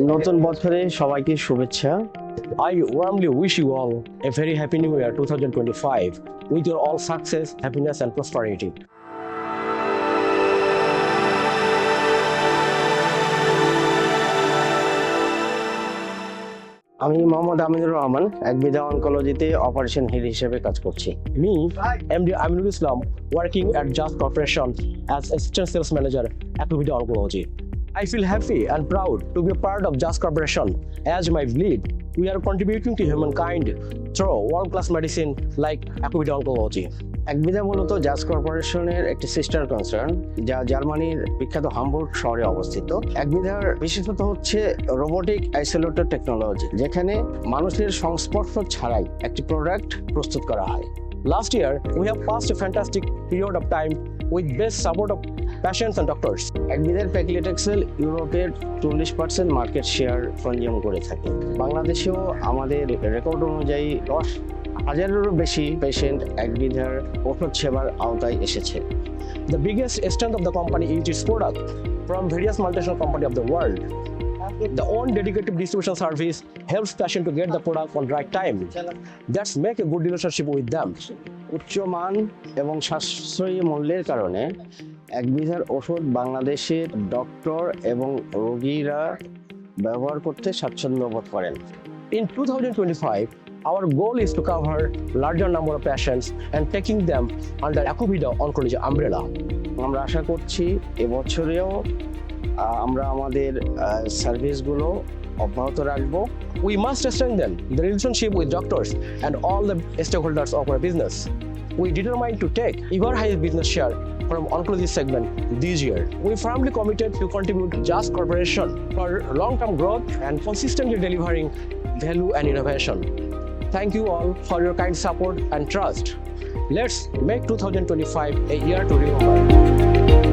নতুন বছরে সবাইকে শুভেচ্ছা। I warmly wish you all a very happy new year 2025 with your all success, happiness, and prosperity. আমি Mohammad Aminur Rahman, একবিধা অনকোলজিতে operation head হিসেবে কাজ করছি। Me, MD Aminul Islam, working at Just Corporation as Assistant Sales Manager, Activity Oncology. I feel happy and proud to be a part of Just Corporation as my belief we are contributing to humankind through world-class medicine like Activity Oncology. একবিধা মূলত জাজ কর্পোরেশনের একটি sister concern, যা জার্মানির বিখ্যাত Hamburg শহরে অবস্থিত। একবিধার বিশেষত হচ্ছে রোবোটিক আইসোলেটর টেকনোলজি, যেখানে মানুষের সংস্পর্শ ছাড়াই একটি প্রোডাক্ট প্রস্তুত করা হয়। Last year, we have passed a fantastic period of time with best support of patients and doctors. একবিধার প্যাকিলেটেক্সেল ইউরোপের 40% মার্কেট শেয়ার কনজিউম করে থাকে। বাংলাদেশেও আমাদের রেকর্ড অনুযায়ী 10,000-এরও বেশি পেশেন্ট একবিধার ওষুধ সেবার আওতায় এসেছে। The biggest strength of the company is its product from various multinational companies of the world. The own dedicated distribution service helps patients to get the product on right time. That's make a good relationship with them. উচ্চ মান এবং সাশ্রয়ী মূল্যের কারণে একবিধার ওষুধ বাংলাদেশের doctor এবং রোগীরা ব্যবহার করতে স্বাচ্ছন্দ্য বোধ করেন। In 2025, our goal is to cover larger number of patients and taking them under Acuvida Oncology umbrella. আমরা আশা করছি এবছরেও আমরা আমাদের সার্ভিসগুলো অব্যাহত রাখবো। We must strengthen the relationship with doctors and all the stakeholders of our business. We determined to take ever higher business share from oncology segment this year. We firmly committed to contribute Just Corporation for long-term growth and consistently delivering value and innovation. Thank you all for your kind support and trust. Let's make 2025 a year to remember.